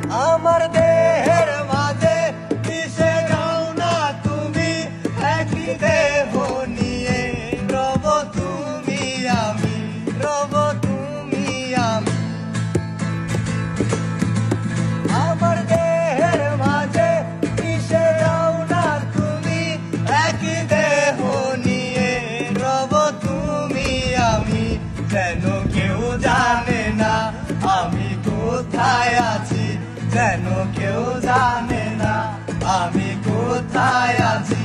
আমার দেহের মাঝে মিশে যাও না তুমি, একই দেহ নিয়ে রব তুমি আমি, রব তুমি আমি। আমার দেহের মাঝে মিশে যাও না তুমি, একই দেহ নিয়ে রব তুমি আমি। যেন কেউ জানে না আমি কোথায় আছি, যেন কেউ জানে না আমি কোথায় আছি।